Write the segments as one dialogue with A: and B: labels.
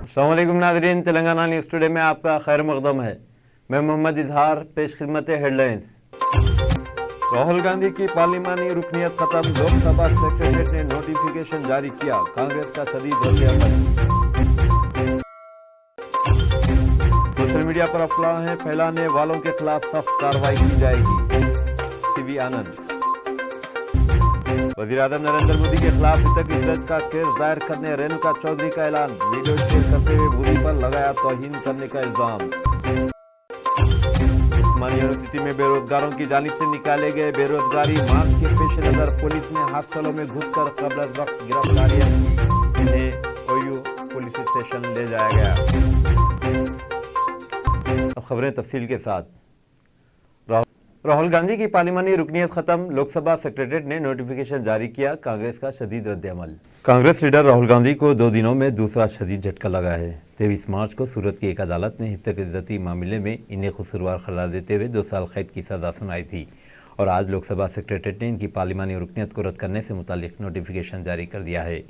A: अस्सलाम वालेकुम नाज़रीन, तेलंगाना न्यूज़ टुडे में आपका खैर मकदम है। मैं मोहम्मद इजहार, पेश खिदमत हेडलाइंस। राहुल गांधी की पार्लिमानी रुकनीत खत्म, लोकसभा सेक्रेटरीट ने नोटिफिकेशन जारी किया, कांग्रेस का शदीद रद्द-ए-अमल। सोशल मीडिया पर अफवाहें फैलाने वालों के खिलाफ सख्त कार्रवाई की जाएगी, सीवी आनंद। वज़ीर आज़म नरेंद्र मोदी के खिलाफ इज्जत का केस दायर करने रेणुका चौधरी का ऐलान, वीडियो शेयर करते हुए मोदी पर लगाया तौहीन करने का इल्जाम। उस्मानिया यूनिवर्सिटी में बेरोजगारों की जानिब से निकाले गए बेरोजगारी मार्च के पेश नजर पुलिस ने हॉस्टलों में घुसकर कब्ल वक्त गिरफ्तारियां की, इन्हें ओयू पुलिस स्टेशन ले जाया गया। अब खबरें तफसील के साथ। राहुल गांधी की पार्लिमानी रुकनीत खत्म, लोकसभा सेक्रेटरीट ने नोटिफिकेशन जारी किया, कांग्रेस का शदीद रद्द-ए-अमल। कांग्रेस लीडर राहुल गांधी को 2 दिनों में दूसरा शदीद झटका लगा है। 23 मार्च को सूरत की एक अदालत ने हितक-ए-इज़्ज़ती मामले में इन्हें कसूरवार करार देते हुए 2 साल कैद की सजा सुनाई थी और आज लोकसभा सेक्रेटरीट ने इनकी पार्लिमानी रुकनीत को रद्द करने से मुतालिक नोटिफिकेशन जारी कर दिया है।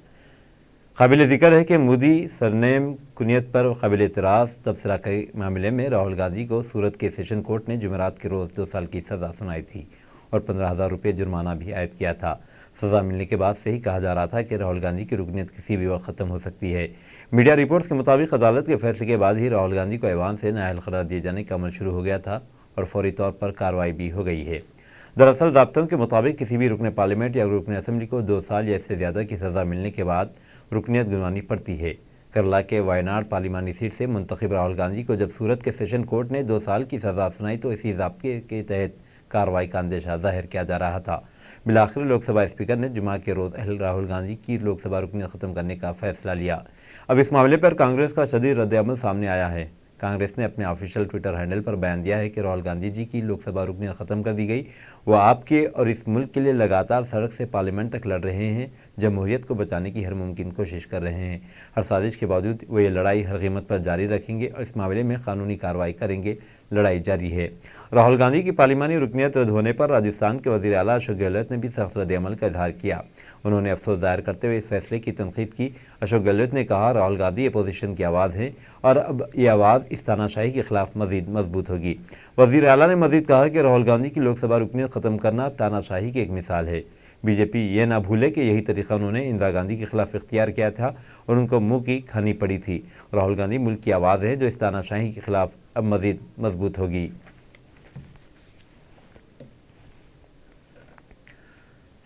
A: काबिल ज़िक्र है कि मोदी सरनेम कुनियत पर काबिल एतराज़ तबसरा के मामले में राहुल गांधी को सूरत के सेशन कोर्ट ने जुमेरात के रोज़ 2 साल की सज़ा सुनाई थी और 15,000 रुपये जुर्माना भी आयद किया था। सज़ा मिलने के बाद से ही कहा जा रहा था कि राहुल गांधी की रुकनीत किसी भी वक्त ख़त्म हो सकती है। मीडिया रिपोर्ट्स के मुताबिक अदालत के फैसले के बाद ही राहुल गांधी को ऐवान से नाअहल करार दिए जाने का अमल शुरू हो गया था और फौरी तौर पर कार्रवाई भी हो गई है। दरअसल ज़ाब्तों के मुताबिक किसी भी रुकन पार्लियामेंट या रुकन असम्बली को 2 साल या इससे ज़्यादा की सज़ा मिलने के बाद रुकनीत गिनवानी पड़ती है। केरला के वायनाड पार्लिमानी सीट से मुंतखब राहुल गांधी को जब सूरत के सेशन कोर्ट ने 2 साल की सज़ा सुनाई तो इसी ज़ाब्ते के तहत कार्रवाई का अंदेशा जाहिर किया जा रहा था। बिलाखिर लोकसभा स्पीकर ने जुमा के रोज़ राहुल गांधी की लोकसभा रुकनीत ख़त्म करने का फैसला लिया। अब इस मामले पर कांग्रेस का शदीद रद्द-ए-अमल सामने आया है। कांग्रेस ने अपने ऑफिशियल ट्विटर हैंडल पर बयान दिया है कि राहुल गांधी जी की लोकसभा रुकनीत ख़त्म कर दी गई। वो आपके और इस मुल्क के लिए लगातार सड़क से पार्लियामेंट तक लड़ रहे हैं, जमहूरियत को बचाने की हर मुमकिन कोशिश कर रहे हैं। हर साजिश के बावजूद वो ये लड़ाई हर कीमत पर जारी रखेंगे और इस मामले में कानूनी कार्रवाई करेंगे। लड़ाई जारी है। राहुल गांधी की पार्लिमानी रुकनीत रद्द होने पर राजस्थान के वज़ीर आला अशोक गहलोत ने भी सख्त रद्द-ए-अमल का इजहार किया। उन्होंने अफसोस जाहिर करते हुए इस फैसले की तनकीद की। अशोक गहलोत ने कहा, राहुल गांधी अपोजिशन की आवाज़ है और अब ये आवाज़ इस तानाशाही के खिलाफ मज़ीद मजबूत होगी। वज़ीर आला ने मज़ीद कहा कि राहुल गांधी की लोकसभा रुकनीत ख़त्म करना तानाशाही की एक मिसाल है। बीजेपी ये ना भूले कि यही तरीका उन्होंने इंदिरा गांधी के खिलाफ इख्तियार किया था और उनको मुंह की खानी पड़ी थी। राहुल गांधी मुल्क की आवाज़ है जो इस तानाशाही के खिलाफ अब मज़ीद मजबूत होगी।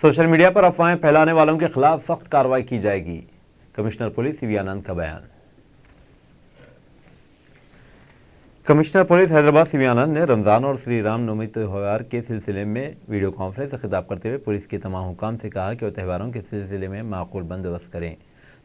A: सोशल मीडिया पर अफवाहें फैलाने वालों के खिलाफ सख्त कार्रवाई की जाएगी, कमिश्नर पुलिस सीवी आनंद का बयान। कमिश्नर पुलिस हैदराबाद सीवी आनंद ने रमज़ान और श्री राम नवमी त्यौहार के सिलसिले में वीडियो कॉन्फ्रेंस से खिताब करते हुए पुलिस के तमाम हुकाम से कहा कि वो त्यौहारों के सिलसिले में माकूल बंदोबस्त करें।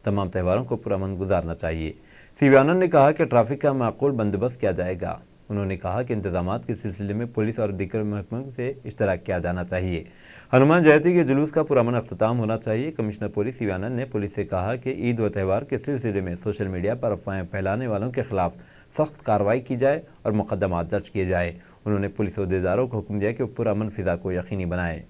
A: तमाम त्यौहारों को पुरअमन गुजारना चाहिए। सीवी आनंद ने कहा कि ट्रैफिक का माकूल बंदोबस्त किया जाएगा। उन्होंने कहा कि इंतजामात के सिलसिले में पुलिस और दीगर महकमों से इश्तराक किया जाना चाहिए। हनुमान जयंती के जुलूस का पुरअमन अख्तिताम होना चाहिए। कमिश्नर पुलिस सीवी आनंद ने पुलिस से कहा कि ईद व त्यौहार के सिलसिले में सोशल मीडिया पर अफवाहें फैलाने वालों के खिलाफ सख्त कार्रवाई की जाए और मुकदमात दर्ज किए जाए। उन्होंने पुलिस अहदेदारों को हुक्म दिया कि वो पुरअमन फिजा को यकीनी बनाएं।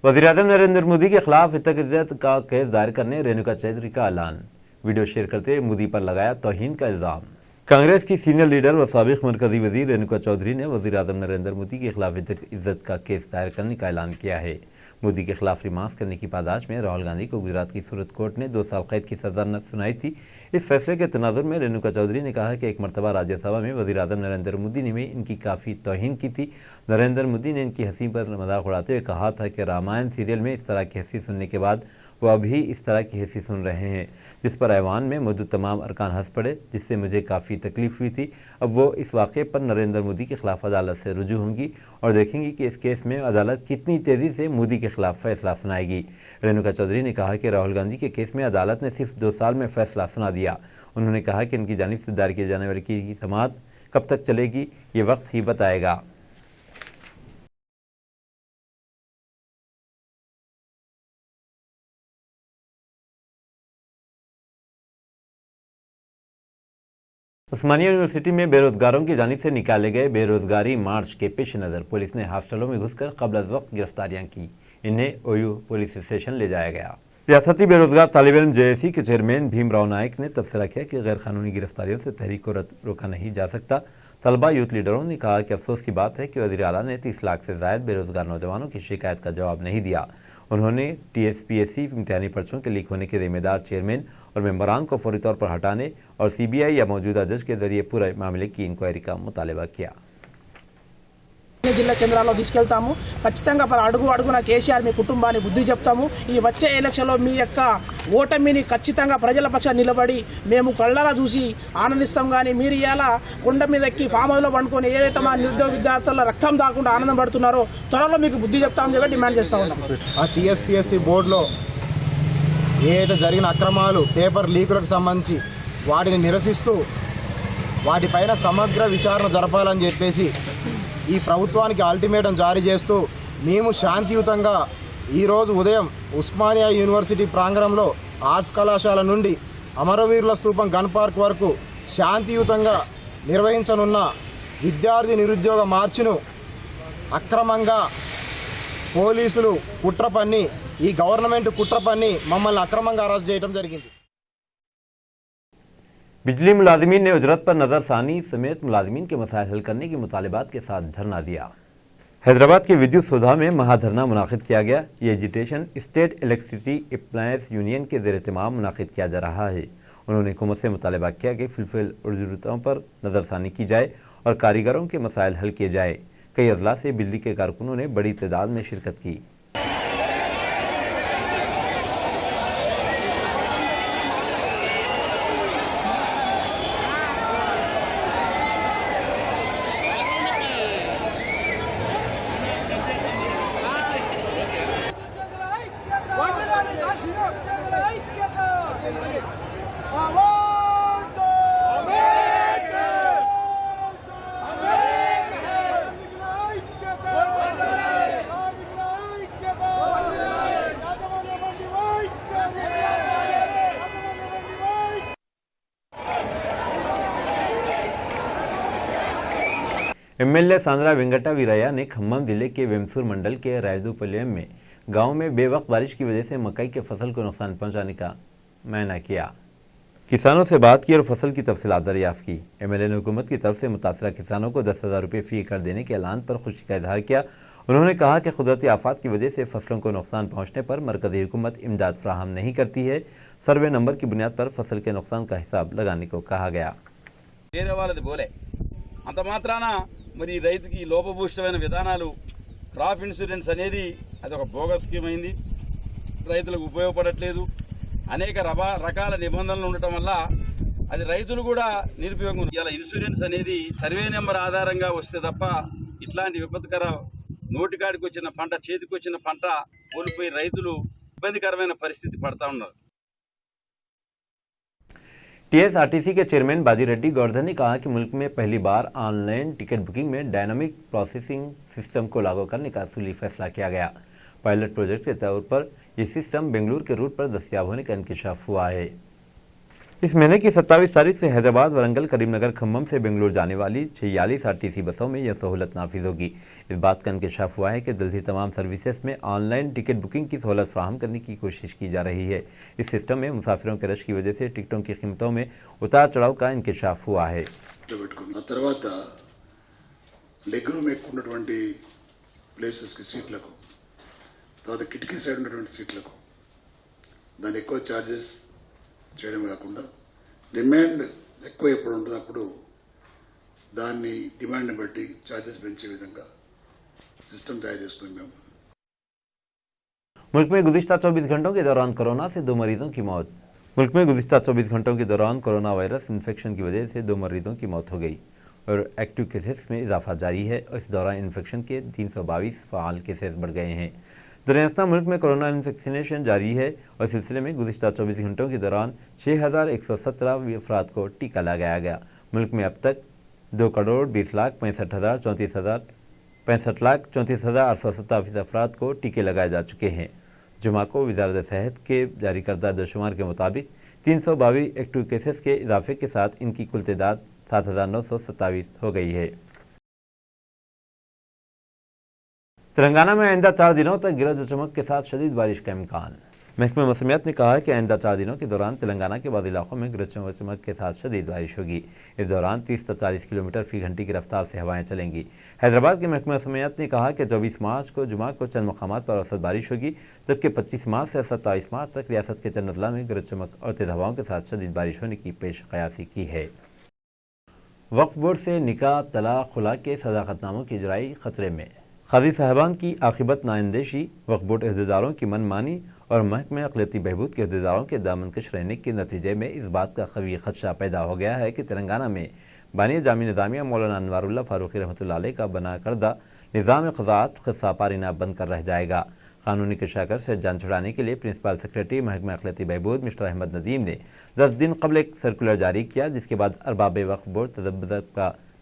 A: वज़ीर आज़म नरेंद्र मोदी के खिलाफ इज्जत का केस दायर करने रेणुका चौधरी का ऐलान, वीडियो शेयर करते हुए मोदी पर लगाया तौहीन का इल्ज़ाम। कांग्रेस की सीनियर लीडर व साबिक मरकजी वजीर रेणुका चौधरी ने वज़ीर आज़म नरेंद्र मोदी के खिलाफ इज्जत का केस दायर करने का ऐलान किया है। मोदी के खिलाफ रिमांस करने की पादाश में राहुल गांधी को गुजरात की सूरत कोर्ट ने 2 साल कैद की सजा सुनाई थी। इस फैसले के तनाजुर में रेणुका चौधरी ने कहा कि एक मरतबा राज्यसभा में वज़ीर आज़म नरेंद्र मोदी ने भी इनकी काफ़ी तौहीन की थी। नरेंद्र मोदी ने इनकी हंसी पर मजाक उड़ाते हुए कहा था कि रामायण सीरियल में इस तरह की हंसी सुनने के बाद वो अभी इस तरह की हंसी सुन रहे हैं, जिस पर ऐवान में मौजूद तमाम अरकान हंस पड़े, जिससे मुझे काफ़ी तकलीफ हुई थी। अब वो इस वाक़े पर नरेंद्र मोदी के खिलाफ अदालत से रुजू होंगी और देखेंगी कि इस केस में अदालत कितनी तेज़ी से मोदी के खिलाफ फैसला सुनाएगी। रेणुका चौधरी ने कहा कि राहुल गांधी के केस में अदालत ने सिर्फ 2 साल में फैसला सुना दिया। उन्होंने कहा कि इनकी जानिब से दायर किए जाने वाली की समाअत कब तक चलेगी, ये वक्त ही बताएगा। उस्मानिया यूनिवर्सिटी में बेरोजगारों की जानिब से निकाले गए बेरोजगारी मार्च के पेश नज़र पुलिस ने हॉस्टलों में घुसकर क़ब्ल अज़ वक्त गिरफ्तारियां की। इन्हें ओयू पुलिस स्टेशन ले जाया गया। रियासती बेरोजगार तालिब इल्म जेएसी के चेयरमैन भीमराव नायक ने तबसरा किया कि गैर कानूनी गिरफ्तारियों से तहरीक को रोका नहीं जा सकता। तलबा यूथ लीडरों ने कहा कि अफसोस की बात है कि वज़ीर आला ने 30 लाख से ज़ायद बेरोजगार नौजवानों की शिकायत का जवाब नहीं दिया। उन्होंने टीएसपीएससी इम्तिहानी पर्चों के लीक होने के जिम्मेदार चेयरमैन और मेंबरान को फौरी तौर पर हटाने और सीबीआई या मौजूदा जज के जरिए पूरे मामले की इंक्वायरी का मुतालबा किया।
B: జిల్లా కేంద్రాల్లో తీసుకెళ్తాము। ఖచ్చితంగా అడుగు అడుగున కేసీఆర్ మీ కుటుంబాన్ని బుద్ధి చెప్తాము। ఈ వచ్చే ఎలక్షన్లో మీ యొక్క ఓటమిని ఖచ్చితంగా ప్రజల పక్షాన నిలబడి మేము కళ్ళారా చూసి ఆనందిస్తాం। కానీ మీరు ఇలా కొండ మీద ఎక్కి ఫామ్ హౌస్లో పండుకొని ఏదైతే మా నిరుద్యోగ విద్యార్థుల రక్తం దాకుండా ఆనందం పడుతున్నారో త్వరలో మీకు బుద్ధి చెప్తామని చెప్పి డిమాండ్ చేస్తా ఉన్నాం।
C: ఆ టీఎస్పీఎస్సీ బోర్డులో ఏదైతే జరిగిన అక్రమాలు పేపర్ లీకులకు సంబంధించి వాటిని నిరసిస్తూ వాటిపైన సమగ్ర విచారణ జరపాలని చెప్పేసి ఈ ప్రభుత్వానికి అల్టిమేటం జారీ చేస్తూ మేము శాంతియుతంగా ఈరోజు ఉదయం ఉస్మానియా యూనివర్సిటీ ప్రాంగణంలో ఆర్ట్స్ కళాశాల నుండి అమరవీరుల స్తూపం గన్ పార్క్ వరకు శాంతియుతంగా నిర్వహించనున్న విద్యార్థి నిరుద్యోగ మార్చును అక్రమంగా పోలీసులు కుట్ర పన్ని ఈ గవర్నమెంట్ కుట్ర పన్ని మమ్మల్ని అక్రమంగా అరెస్ట్ చేయడం జరిగింది।
A: बिजली मुलाजिमीन ने उजरत पर नज़रसानी समेत मुलाजिमीन के मसाइल हल करने की मुतालिबात के साथ धरना दिया। हैदराबाद के विद्युत सौधा में महाधरना मुनाकिद किया गया। ये agitation state electricity appliance union के ज़ेर एहतमाम मुनाकिद किया जा रहा है। उन्होंने हुकूमत से मुतालबा किया कि फिलफिल ज़रूरतों पर नज़रसानी की जाए और कारीगरों के मसाइल हल किए जाए। कई अजला से बिजली के कारकुनों ने बड़ी तादाद में शिरकत की। एमएलए सांद्रा वेंकटा वीरैया ने खम्मम जिले के वेमसूर मंडल के रायदूपल्यम में गांव में बेवक्त बारिश की वजह से मकई के फसल को नुकसान पहुंचाने का मुआयना किया। किसानों से बात की और फसल की तफसीलात दरियाफ्त की। एमएलए ने हुकूमत की तरफ से मुतासरा किसानों को 10,000 रुपये फी एकड़ देने के ऐलान पर खुशी का इजहार किया। उन्होंने कहा कि कुदरती आफात की वजह से फसलों को नुकसान पहुँचने पर मरकजी हुकूमत इमदाद फराहम नहीं करती है। सर्वे नंबर की बुनियाद पर फसल के नुकसान का हिसाब लगाने को कहा गया।
D: మరి రైతుకి లోపభూయిష్టమైన విధానాలు క్రాప్ ఇన్సూరెన్స్ అనేది అదొక బోగస్ స్కీమ్ అయింది, రైతులకు ఉపయోగపడట్లేదు। అనేక రకాల నిబంధనలు ఉండటం వల్ల అది రైతులు కూడా నిరుపయోగం ఉంది। ఇలా ఇన్సూరెన్స్ అనేది సర్వే నెంబర్ ఆధారంగా వస్తే తప్ప ఇట్లాంటి విపత్కర నోటికాడికి వచ్చిన పంట చేతికి వచ్చిన పంట కోల్పోయి రైతులు ఇబ్బందికరమైన పరిస్థితి పడతా ఉన్నారు।
A: टीएसआरटीसी के चेयरमैन बाजी रेड्डी गौरधन ने कहा कि मुल्क में पहली बार ऑनलाइन टिकट बुकिंग में डायनामिक प्रोसेसिंग सिस्टम को लागू करने का असूली फैसला किया गया। पायलट प्रोजेक्ट के तौर पर यह सिस्टम बेंगलुरु के रूट पर दस्तियाब होने का इंकशाफ हुआ है। इस महीने की 27 तारीख से हैदराबाद, वरंगल, करीमनगर, खम्मम से बेंगलुरु जाने वाली 46 आरटीसी बसों में यह सहूलत नाफिज होगी। इस बात का इंकशाफ हुआ है कि जल्द ही तमाम सर्विसेज में ऑनलाइन टिकट बुकिंग की सहूलत फराहम करने की कोशिश की जा रही है। इस सिस्टम में मुसाफिरों के रश की वजह से टिकटों की कीमतों में उतार चढ़ाव का इंकशाफ हुआ है।
E: చేయడం కాకుండా డిమాండ్ ఎక్కువ ఎప్పుడు ఉంటుందో అప్పుడు దాన్ని డిమాండ్ని బట్టి ఛార్జెస్ పెంచే విధంగా సిస్టమ్ తయారు చేస్తున్నాం మేము।
A: मुल्क में गुज़िश्ता 24 घंटों के दौरान कोरोना से 2 मरीजों की मौत। मुल्क में गुज़िश्ता 24 घंटों के दौरान कोरोना वायरस इन्फेक्शन की वजह से 2 मरीजों की मौत हो गई और एक्टिव केसेस में इजाफा जारी है। इस दौरान इन्फेक्शन के 322 फ़ाल केसेस बढ़ गए हैं। दरअसल मुल्क में कोरोना वैक्सीनेशन जारी है और इस सिलसिले में गुज़िश्ता 24 घंटों के दौरान 6,117 अफराद को टीका लगाया गया। मुल्क में अब तक 2,20,65,34,837 अफराद को टीके लगाए जा चुके हैं। जुमा को वज़ारत सेहत के जारी करदा दशुमार के मुताबिक 322 एक्टिव केसेस के इजाफे के साथ इनकी कुल तादाद 7,927 हो गई है। तेलंगाना में आइंदा 4 दिनों तक गरज और चमक के साथ शदीद बारिश का इम्कान। महकमे मौसमियात ने कहा है कि आइंदा 4 दिनों के दौरान तेलंगाना के बाद इलाकों में गरज और चमक के साथ शदीद बारिश होगी। इस दौरान 30 से 40 किलोमीटर फी घंटे की रफ्तार से हवाएं चलेंगी। हैदराबाद के महकमे मौसमियात ने कहा कि 24 मार्च को जुमा को चंद मकामात पर औसत बारिश होगी, जबकि 25 मार्च से 27 मार्च तक रियासत के चंद अजला में गरज चमक और तेज हवाओं के साथ शदीद बारिश होने की पेश कयासी की है। वक्फ बोर्ड से निकाह, तलाक, खुला के सदाकतनामों की इजराई खतरे में। काजी साहबान की आखिबत नाइंदेशी, वक्फ बोर्ड अहदेदारों की मनमानी और महकमे अक़लियती बहबूद के अहदेदारों के दामनकश रहने के नतीजे में इस बात का कवी खदशा पैदा हो गया है कि तेलंगाना में बानी जामी निज़ामिया मौलाना अनवारुल्लाह फारूकी रहमतुल्लाह अलैह का बना करदा निज़ाम क़ज़ाअत क़िस्सा पारीना बनकर रह जाएगा। कानूनी कशाकर से जान छुड़ाने के लिए प्रिंसिपल सेक्रेटरी महकमा अक़लियती बहबूद मिस्टर अहमद नदीम ने 10 दिन कबल एक सर्कुलर जारी किया, जिसके बाद अरबाब वक्फ बोर्ड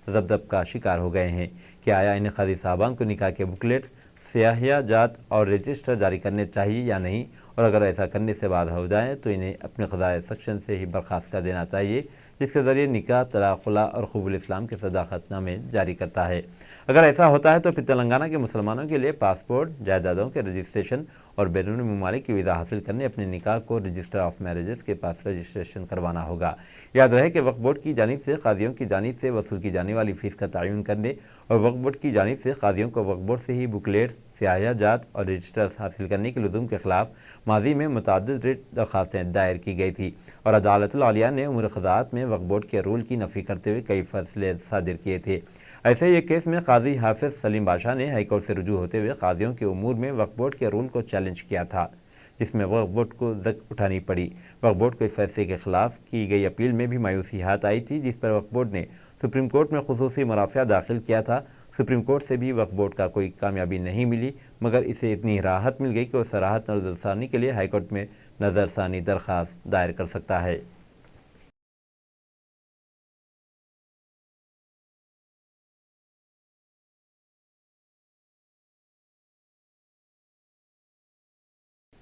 A: तजब्ज़ब का शिकार हो गए हैं कि आया इन्हें काजी साहबान को निकाह के बुकलेट, सियाहिया जात और रजिस्टर जारी करने चाहिए या नहीं, और अगर ऐसा करने से बाधा हो जाए तो इन्हें अपने क़ज़ाए सेक्शन से ही बर्खास्त कर देना चाहिए, जिसके ज़रिए निकाह, तलाक़, खुला और क़बूल इस्लाम के सदाकतनामे जारी करता है। अगर ऐसा होता है तो फिर तेलंगाना के मुसलमानों के लिए पासपोर्ट, जायदादों के रजिस्ट्रेशन और बैरून ममालिक की वीज़ा हासिल करने अपने निकाह को रजिस्टर ऑफ मैरिजेस के पास रजिस्ट्रेशन करवाना होगा। याद रहे कि वक्फ बोर्ड की जानिब से कादियों की जानिब से वसूल की जाने वाली फ़ीस का तयन करने और वक्फ बोर्ड की जानिब से कादियों को वक्फ बोर्ड से ही बुकलेट, सियाहिया जात और रजिस्टर्स हासिल करने के लुज़ूम के खिलाफ माजी में मुतअद्दिद रिट दरख्वास्तें दायर की गई थी और अदालत आलिया ने उम्र क़ज़ाअत में वक्फ बोर्ड के रूल की नफ़ी करते हुए कई फैसले सादिर किए थे। ऐसे ही एक केस में काजी हाफिज सलीम बादशाह ने हाईकोर्ट से रुजू होते हुए कादियों के उमूर में वक्फ बोर्ड के रूल को चैलेंज किया था, जिसमें वक्फ बोर्ड को जक उठानी पड़ी। वक्फ बोर्ड को इस फैसले के खिलाफ की गई अपील में भी मायूसी हाथ आई थी, जिस पर वक्फ बोर्ड ने सुप्रीम कोर्ट में खुसूसी मराफिया दाखिल किया था। सुप्रीम कोर्ट से भी वक्फ बोर्ड का कोई कामयाबी नहीं मिली, मगर इसे इतनी राहत मिल गई कि उस राहत नज़रसानी के लिए हाईकोर्ट में नज़रसानी दरख्वास्त दायर कर सकता है।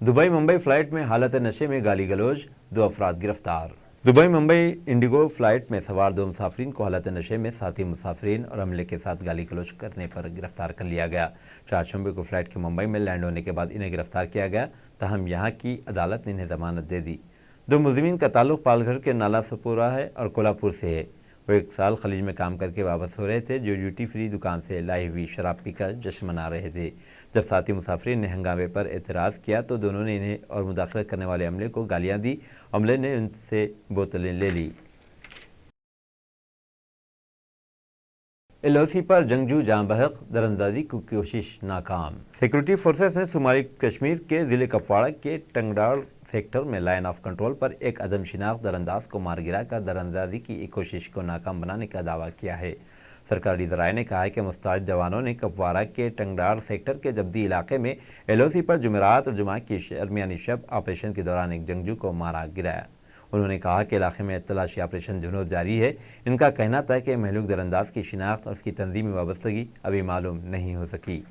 A: दुबई मुंबई फ्लाइट में हालत नशे में गाली गलौज, 2 अफराद गिरफ्तार। दुबई मुंबई इंडिगो फ्लाइट में सवार 2 मुसाफरीन को हालत नशे में साथी मुसाफरीन और अमले के साथ गाली गलौज करने पर गिरफ्तार कर लिया गया। 4 शंबे को फ्लाइट के मुंबई में लैंड होने के बाद इन्हें गिरफ्तार किया गया, तहम यहाँ की अदालत ने इन्हें जमानत दे दी। 2 मुलजिमीन का ताल्लुक पालघर के नाला सपोरा है और कोल्हापुर से है। वो 1 साल खलीज में काम करके वापस हो रहे थे, जो ड्यूटी फ्री दुकान से लाई हुई शराब पीकर जश्न मना रहे थे। जब साथी मुसाफिर ने हंगामे पर एतराज़ किया तो दोनों ने इन्हें और मुदाखलत करने वाले अमले को गालियां दी। अमले ने उनसे बोतलें ले ली। LOC पर जंगजू जाँ बहक, दरअंदाजी की कोशिश नाकाम। सिक्योरिटी फोर्सेस ने शुमाली कश्मीर के ज़िले कपवाड़ा के टंगडाल सेक्टर में लाइन ऑफ कंट्रोल पर एक अदम शिनाख्त दरअंदाज को मार गिराकर दरअंदाजी की एक कोशिश को नाकाम बनाने का दावा किया है। सरकारी ज़राए ने कहा है कि मुस्तैद जवानों ने कपवाड़ा के टंगडार सेक्टर के जब्दी इलाके में LOC पर जुमेरात और जुमा की दरमियानी शब ऑपरेशन के दौरान एक जंगजू को मारा गिराया। उन्होंने कहा कि इलाके में तलाशी ऑपरेशन जुनूद जारी है। इनका कहना था कि महलूक दरअंदाज की शिनाख्त और उसकी तंजीमी वाबस्तगी अभी मालूम नहीं हो सकी।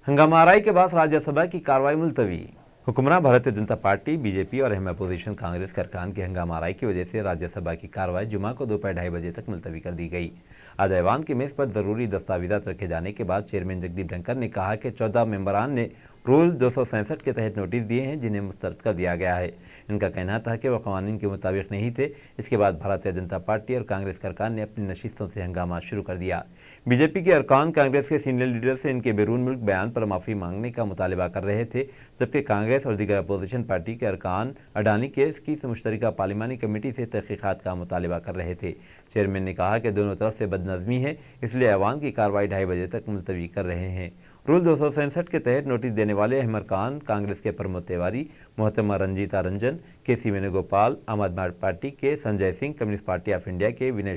A: हंगामा आराई के बाद राज्यसभा की कार्रवाई मुलतवी। हुक्मरान भारतीय जनता पार्टी, बीजेपी और अहम अपोजिशन कांग्रेस के अरकान की हंगामा आराई की वजह से राज्यसभा की कार्रवाई जुमा को दोपहर 2:30 बजे तक मुलतवी कर दी गई। आज ऐवान की मेज़ पर ज़रूरी दस्तावेज़ात रखे जाने के बाद चेयरमैन जगदीप धनखड़ ने कहा कि 14 मेंबरान ने रूल 267 के तहत नोटिस दिए हैं, जिन्हें मुस्तरद कर दिया गया है। इनका कहना था कि वह क़वानीन के मुताबिक नहीं थे। इसके बाद भारतीय जनता पार्टी और कांग्रेस के अरकान ने अपनी नशिस्तों से हंगामा शुरू कर दिया। बीजेपी के अरकान कांग्रेस के सीनियर लीडर से इनके बैरून मुल्क बयान पर माफ़ी मांगने का मुतालबा कर रहे थे, जबकि कांग्रेस और दीगर अपोजिशन पार्टी के अरकान अडानी केस की मुश्तरका पार्लिमानी कमेटी से तहक़ीक़ात का मुतालबा कर रहे थे। चेयरमैन ने कहा कि दोनों तरफ से बदनज़मी है, इसलिए ऐवान की कार्रवाई 2:30 बजे तक मुलतवी कर रहे हैं। रूल 267 के तहत नोटिस देने वाले अहम अरकान कांग्रेस के प्रमोद तिवारी, मोहतरमा रंजीता रंजन, KC वेणुगोपाल, आम आदमी पार्टी के Sanjay Singh, communist party of India के विनय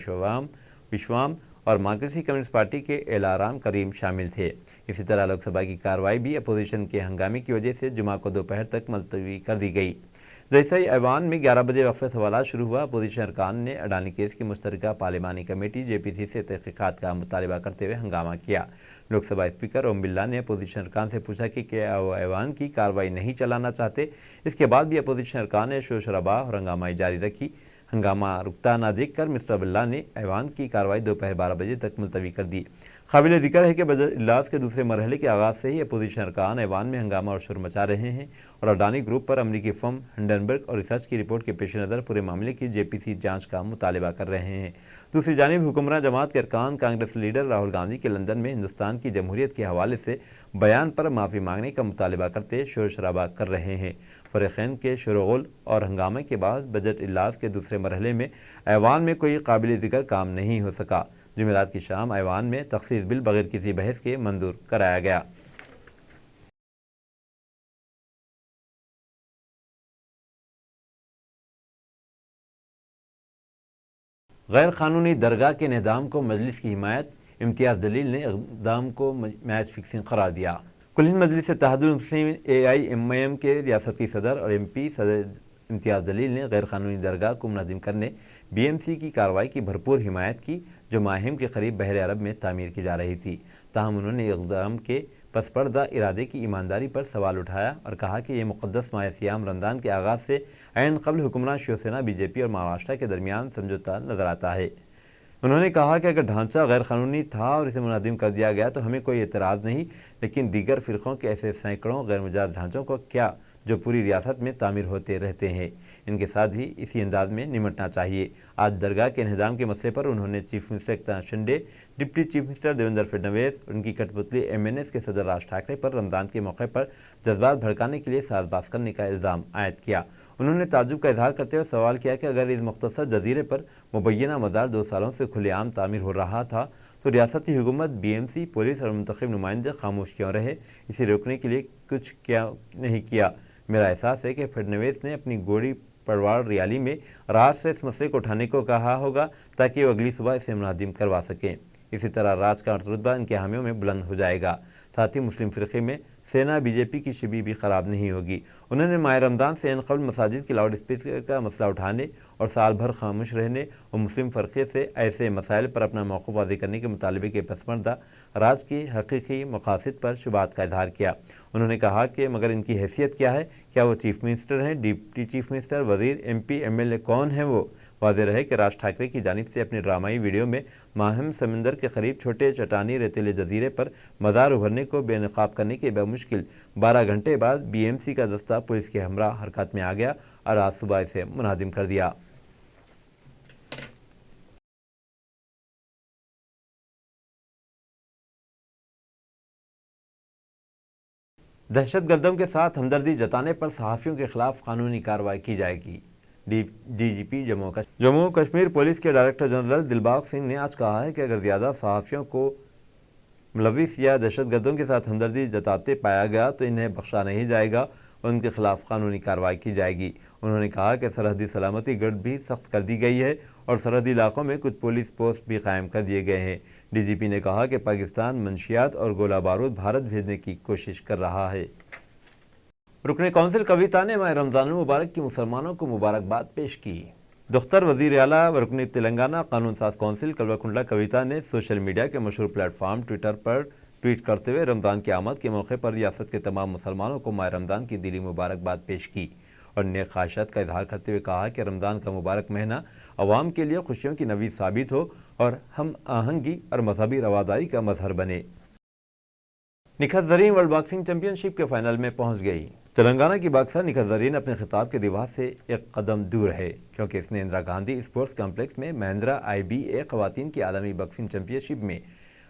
A: विश्वाम और मार्क्सिस्ट कम्युनिस्ट पार्टी के एलाराम करीम शामिल थे। इसी तरह लोकसभा की कार्रवाई भी अपोजिशन के हंगामे की वजह से जुमा को दोपहर तक मुलतवी कर दी गई। जैसे ही ऐवान में 11 बजे वक्फे सवाल शुरू हुआ, अपोजिशन अरकान ने अडानी केस की मुश्तरका पार्लिमानी कमेटी JPC से तहक़ीक़ात का मुतालबा करते हुए हंगामा किया। लोकसभा स्पीकर ओम बिरला ने अपोजिशन अरकान से पूछा कि क्या वो ऐवान की कार्रवाई नहीं चलाना चाहते। इसके बाद भी अपोजिशन अरकान ने शोर शराबा और हंगामाई जारी रखी। हंगामा रुकता ना देखकर मिस्टर बिल्ला ने ऐवान की कार्रवाई दोपहर 12 बजे तक मुलतवी कर दी। काबिल जिक्र है कि बजट इजलास के दूसरे मरहले के आगाज से ही अपोजिशन अरकान ऐवान में हंगामा और शोर मचा रहे हैं और अडानी ग्रुप पर अमरीकी फर्म हिंडनबर्ग और रिसर्च की रिपोर्ट के पेश नज़र पूरे मामले की जेपीसी जांच का मुतालबा कर रहे हैं। दूसरी जानिब हुक्मरान जमात के अरकान कांग्रेस लीडर राहुल गांधी के लंदन में हिंदुस्तान की जमहूरियत के हवाले से बयान पर माफ़ी मांगने का मुतालबा करते शोर शराबा कर रहे हैं। फरीक़ैन के शोरगुल और हंगामे के बाद बजट इजलास के दूसरे मरहले में ऐवान में कोई काबिल ज़िक्र काम नहीं हो सका। जुमेरात की शाम ऐवान में तखसीस बिल बगैर किसी बहस के मंजूर कराया गया। गैर कानूनी दरगाह के निज़ाम को मजलिस की हिमायत, इम्तियाज़ जलील ने इक़दाम को मैच फिक्सिंग करार दिया। कुल हिंद मजलिस इत्तेहादुल मुस्लिमीन AIMIM के रियासती सदर और MP सदर इम्तियाज़ जलील ने गैर कानूनी दरगाह को मुनज़्ज़म करने BMC की कार्रवाई की भरपूर हिमायत की, जो माहिम के करीब बहर अरब में तामीर की जा रही थी। ताहम उन्होंने इक़दाम के पसपर्दा इरादे की ईमानदारी पर सवाल उठाया और कहा कि यह मुक़द्दस माह सियाम रमज़ान के आगाज़ से ऐन क़ब्ल हुक्मरान शिवसेना BJP और महाराष्ट्र के दरमियान समझौता नज़र आता है। उन्होंने कहा कि अगर ढांचा गैर कानूनी था और इसे मुनज़्ज़म कर दिया गया तो हमें कोई एतराज़ नहीं, लेकिन दीगर फ़िरक़ों के ऐसे सैकड़ों गैर मुजाज ढांचों को क्या जो पूरी रियासत में तामीर होते रहते हैं, इनके साथ भी इसी अंदाज में निमटना चाहिए। आज दरगाह के निज़ाम के मसले पर उन्होंने chief minister Eknath Shinde, deputy chief minister Devendra Fadnavis, उनकी कठपुतली MNS के सदर राज ठाकरे पर रमज़ान के मौके पर जज्बात भड़काने के लिए साज़बाज़ करने का इल्ज़ाम आयद किया। उन्होंने ताज्जुब का इजहार करते हुए सवाल किया कि अगर इस मुख्तसर जजीरे पर मुबैना मदार 2 सालों से खुलेआम तामीर हो रहा था तो रियासती हुकूमत, BMC, पुलिस और मुंतखब नुमाइंदे खामोश क्यों रहे? इसे रोकने के लिए कुछ क्या नहीं किया? मेरा एहसास है कि फडणवीस ने अपनी गोड़ी पड़वाड़ रैली में राज से इस मसले को उठाने को कहा होगा ताकि वो अगली सुबह इसे मुनज़्ज़म करवा सकें। इसी तरह राज का रुतबा इनके हामियों में बुलंद हो जाएगा। साथ ही मुस्लिम फ़िरक़े में सेना BJP की छवि भी ख़राब नहीं होगी। उन्होंने माह रमज़ान से ऐन क़ब्ल मसाजिद की लाउड स्पीकर का मसला उठाने और साल भर खामोश रहने और मुस्लिम फ़िरक़े से ऐसे मसाइल पर अपना मौक़िफ़ वाज़ेह करने के मुतालबे के पसमर्दा राज की हकीकी मक़ासिद पर शुबात का इज़हार किया। उन्होंने कहा कि मगर इनकी हैसियत क्या है? क्या वो चीफ मिनिस्टर हैं, डिप्टी चीफ मिनिस्टर, वज़ीर, MP, MLA कौन है वो? वाज़ेह रहे कि राज ठाकरे की जानिब से अपनी ड्रामाई वीडियो में माहिम समंदर के करीब छोटे चट्टानी रेतीले जजीरे पर मदार उभरने को बेनकाब करने के बमुश्किल 12 घंटे बाद BMC का दस्ता पुलिस के हमरा हरकत में आ गया और आज सुबह इसे मुनज़्ज़म कर दिया। दहशतगर्दों के साथ हमदर्दी जताने पर सहाफ़ियों के खिलाफ कानूनी कार्रवाई की जाएगी। DGP जम्मू कश्मीर पुलिस के डायरेक्टर जनरल दिलबाग सिंह ने आज कहा है कि अगर ज़्यादा सहाफ़ियों को मुलविस या दहशतगर्दों के साथ हमदर्दी जताते पाया गया तो इन्हें बख्शा नहीं जाएगा और उनके खिलाफ कानूनी कार्रवाई की जाएगी। उन्होंने कहा कि सरहदी सलामती गढ़ भी सख्त कर दी गई है और सरहदी इलाकों में कुछ पुलिस पोस्ट भी कायम कर दिए गए हैं। DGP ने कहा कि पाकिस्तान मंशियात और गोला बारूद भारत भेजने की कोशिश कर रहा है। रुकने कौंसिल कविता ने माह रमज़ान मुबारक की मुसलमानों को मुबारकबाद पेश की। दफ्तर वज़ीर आला व रुकन तेलंगाना कानून साज कौंसिल कल्वाकुंडला कविता ने सोशल मीडिया के मशहूर प्लेटफॉर्म ट्विटर पर ट्वीट करते हुए रमज़ान की आमद के मौके पर रियासत के तमाम मुसलमानों को माह रमज़ान की दिली मुबारकबाद पेश की और नेक ख्वाहिशात का इजहार करते हुए कहा कि रमज़ान का मुबारक महीना अवाम के लिए खुशियों की नवीद साबित हो और हम आहंगी और मजहबी रवादारी का मजहर बने। Nikhat Zareen world boxing championship के फाइनल में पहुंच गई। तेलंगाना की बॉक्सर निखत ज़रीन अपने खिताब के दीवार से एक कदम दूर है क्योंकि इसने इंदिरा गांधी स्पोर्ट्स कॉम्प्लेक्स में महिंद्रा IBA ख़वातीन की आलमी बॉक्सिंग चैंपियनशिप में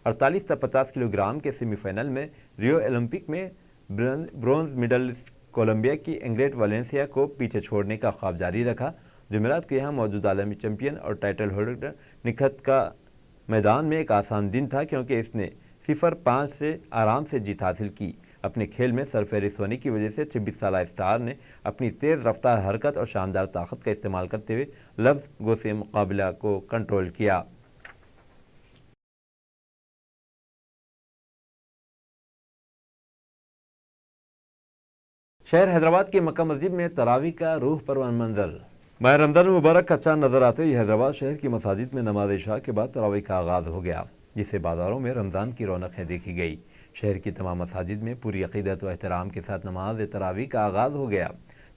A: 48 से 50 किलोग्राम के सेमीफाइनल में रियो ओलंपिक में ब्रॉन्ज मेडलिस्ट कोलंबिया की इंग्रेड वालेंसिया को पीछे छोड़ने का ख्वाब जारी रखा। जुमेरात को यहाँ मौजूद आलमी चैंपियन और टाइटल होल्डर निखत का मैदान में एक आसान दिन था क्योंकि इसने 0-5 से आराम से जीत हासिल की। अपने खेल में सरफहरिस्त होने की वजह से 26 साला स्टार ने अपनी तेज़ रफ्तार हरकत और शानदार ताकत का इस्तेमाल करते हुए लफ्ज़ गो से मुकाबला को कंट्रोल किया। शहर हैदराबाद की मक्का मस्जिद में तरावी का रूह परवान मंजर। माह रमज़ान मुबारक का चांद नजर आते ही हैदराबाद शहर की मसाजिद में नमाज इशा के बाद तरावी का आगाज़ हो गया, जिससे बाज़ारों में रमज़ान की रौनकें देखी गई। शहर की तमाम मसाजिद में पूरी अक़ीदत व एहतराम के साथ नमाज तरावी का आगाज़ हो गया।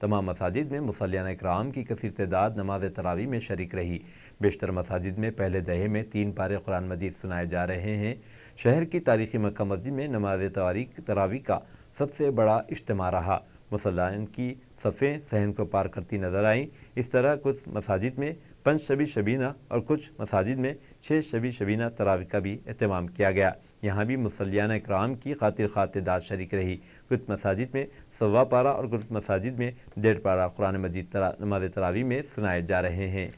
A: तमाम मसाजिद में मुसल्लियान इकराम की कसीर तादाद नमाज तरावी में शरीक रही। बेशतर मसाजिद में पहले दहे में 3 पारे कुरान मजीद सुनाए जा रहे हैं। शहर की तारीखी मक्का मस्जिद में नमाज तरावी का सबसे बड़ा इज्तिमा रहा। मुसल्लियान की सफ़ें सहन को पार करती नजर आईं। इस तरह कुछ मसाजिद में 5 शबी शबीना और कुछ मसाजिद में 6 शबी शबीना तरावी का भी एहतमाम किया गया। यहाँ भी मुसल्लियान इकराम की खातिर तादाद शरीक रही। कुछ मसाजिद में 1.25 पारा और कुछ मसाजिद में 1.5 पारा कुरान मजीद नमाज तरावी में सुनाए जा रहे हैं।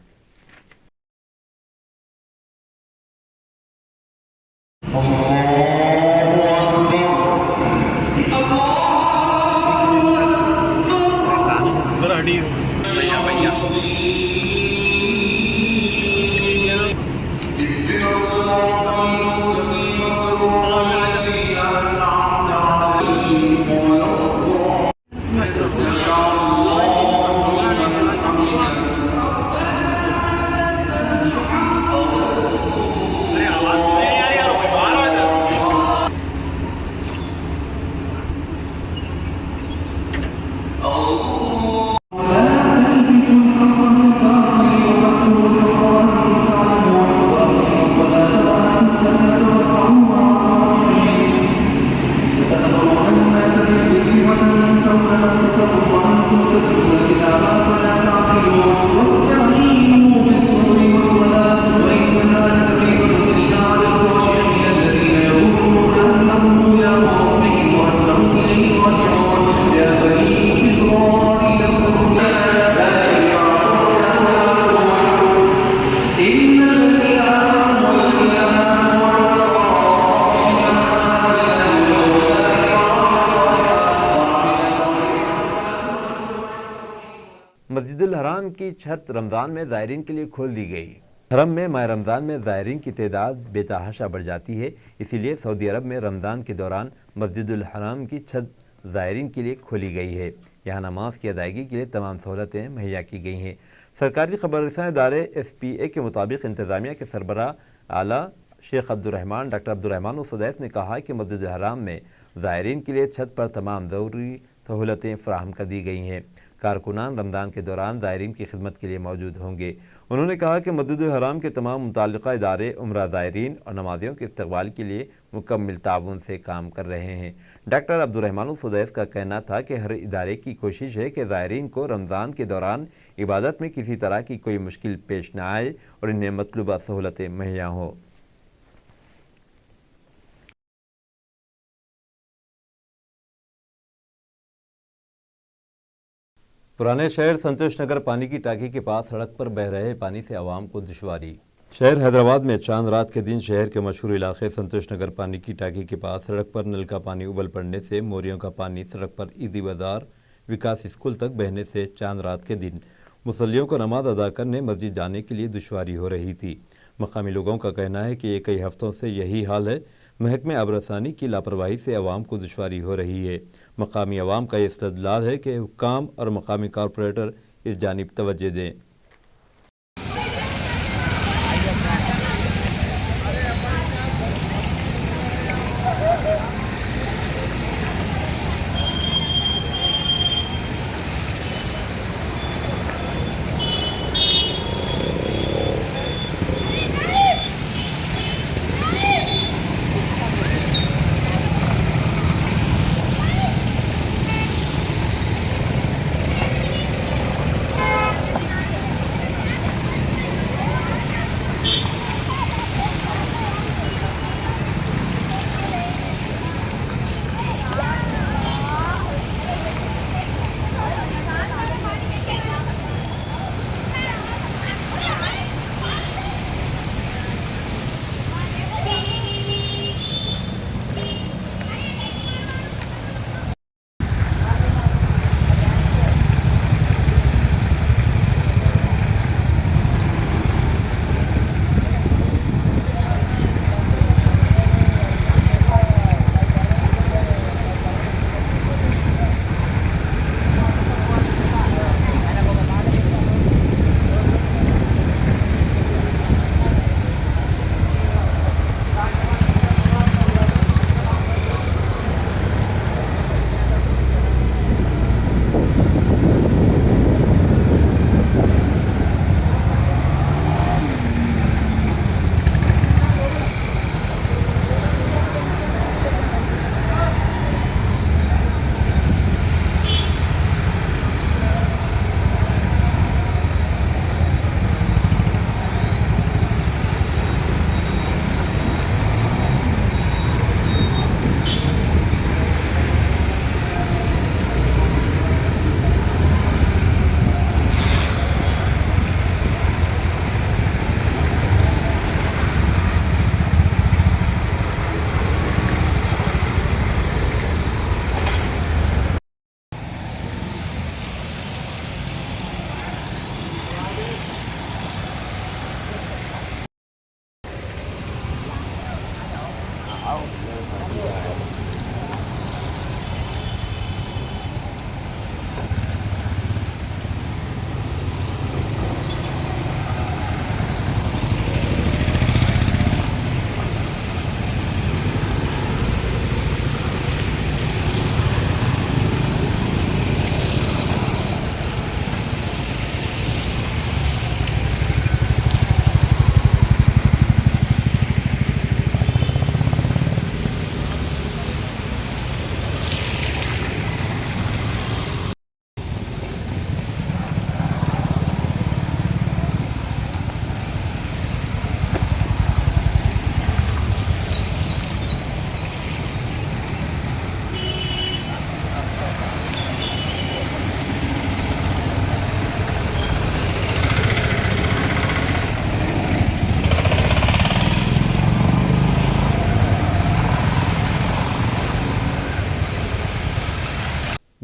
A: मस्जिदुल हराम की छत रमज़ान में ज़ायरीन के लिए खोल दी गई। हरम में माह रमज़ान में ज़ायरीन की तादाद बेतहाशा बढ़ जाती है, इसीलिए सऊदी अरब में रमज़ान के दौरान मस्जिदुल हराम की छत ज़ायरीन के लिए खोली गई है। यहाँ नमाज की अदायगी के लिए तमाम सहूलतें मुहैया की गई हैं। सरकारी खबररसां इदारे SPA के मुताबिक इंतज़ामिया के सरबराह आला शेख अब्दुर्रहमान डॉक्टर अब्दुर्रहमान सुदैस ने कहा कि मस्जिदुल हराम में ज़ायरीन के लिए छत पर तमाम ज़रूरी सहूलतें फराहम कर दी गई हैं। कारकुनान रमज़ान के दौरान ज़ायरीन की खिदमत के लिए मौजूद होंगे। उन्होंने कहा कि मस्जिदुल हराम के तमाम मुताल्लिक़ा इदारे उम्रा ज़ायरीन और नमाजियों के इस्तक़बाल के लिए मुकम्मल ताउन से काम कर रहे हैं। डॉक्टर अब्दुर्रहमान सुदैस का कहना था कि हर इदारे की कोशिश है कि ज़ायरीन को रमज़ान के दौरान इबादत में किसी तरह की कोई मुश्किल पेश न आए और इन्हें मतलूबा सहूलतें मुहैया हों। पुराने शहर संतोष नगर पानी की टांकी के पास सड़क पर बह रहे पानी से आवाम को दुश्वारी। शहर हैदराबाद में चांद रात के दिन शहर के मशहूर इलाके संतोष नगर पानी की टांकी के पास सड़क पर नल का पानी उबल पड़ने से मोरियों का पानी सड़क पर ईदी बाजार विकास स्कूल तक बहने से चांद रात के दिन मुसल्लियों को नमाज अदा करने मस्जिद जाने के लिए दुश्वारी हो रही थी। मकामी लोगों का कहना है कि ये कई हफ्तों से यही हाल है। महकमे आबरसानी की लापरवाही से अवाम को दुश्वारी हो रही है। मकामी अवाम का ये इस्तदलाल है कि हुक्काम और मकामी कॉरपोरेटर इस जानिब तवज्जो दें।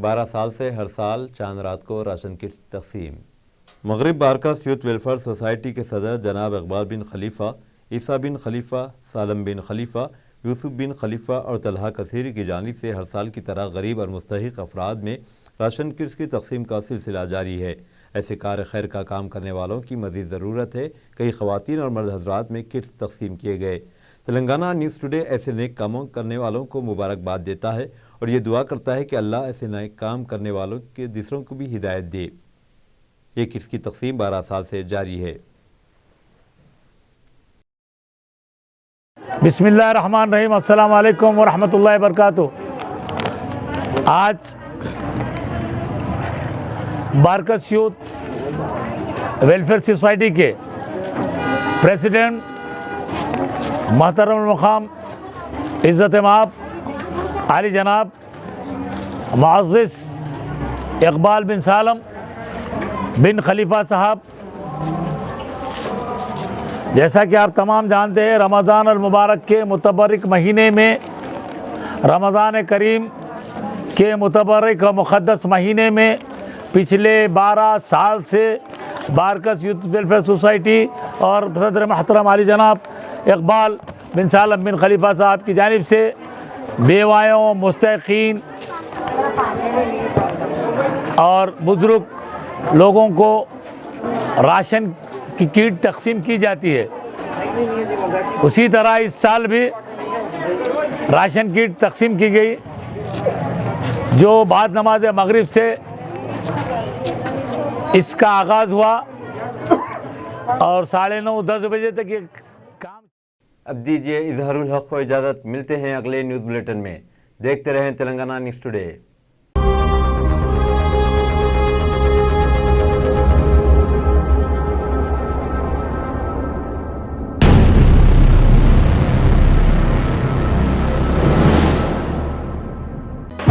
A: 12 साल से हर साल चांद रात को राशन किट्स तकसीम। मगरिब बारकस यूथ वेलफेयर सोसाइटी के सदर जनाब इकबाल बिन खलीफा, ईसा बिन खलीफा, सालम बिन खलीफा, यूसुफ बिन खलीफा और तलहा कसीरी की जानिब से हर साल की तरह गरीब और मुस्तहिक अफराद में राशन किट्स की तकसीम का सिलसिला जारी है। ऐसे कार खैर का काम करने वालों की मज़ीद ज़रूरत है। कई ख़वातीन और मर्द हज़रात में किट्स तकसीम किए गए। तेलंगाना न्यूज़ टुडे ऐसे नेक कामों करने वालों को मुबारकबाद देता है और ये दुआ करता है कि अल्लाह ऐसे नेक काम करने वालों के दूसरों को भी हिदायत दे। ये किट्स की तकसीम 12 साल से जारी है।
F: बिस्मिल्लाहिर्रहमानिर्रहीम, अस्सलाम वालेकुम व रहमतुल्लाहि व बरकातुहू। आज बारकस यूथ वेलफेयर सोसाइटी के प्रेसिडेंट मोहतरम मकाम इज़्ज़त माब आली जनाब मुअज़्ज़िज़ इकबाल बिन सालम बिन खलीफा साहब, जैसा कि आप तमाम जानते हैं, रमज़ान अल मुबारक के मुतबरक महीने में, रमज़ान करीम के मुतबरक और मुक़द्दस महीने में पिछले 12 साल से बारकस यूथ वेलफेयर सोसाइटी और सदर महतरम आली जनाब इकबाल बिन सालम बिन खलीफा साहब की जानिब से बेवायों, मुस्तहिक़ीन और बुज़ुर्ग लोगों को राशन की किट तकसीम की जाती है। उसी तरह इस साल भी राशन किट तकसीम की गई, जो बाद नमाज मगरिब से इसका आगाज़ हुआ और 9:30-10 बजे तक ये काम।
A: अब दीजिए इजहारुल हक को इजाज़त। मिलते हैं अगले न्यूज़ बुलेटिन में। देखते रहें तेलंगाना न्यूज़ टुडे।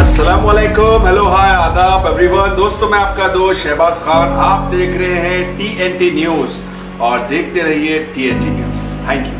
G: अस्सलामुअलैकुम, हेलो, हाय, आदाब एवरीवन। दोस्तों, मैं आपका दोस्त शहबाज खान। आप देख रहे हैं TNT न्यूज़ और देखते रहिए TNT न्यूज़। Thank you.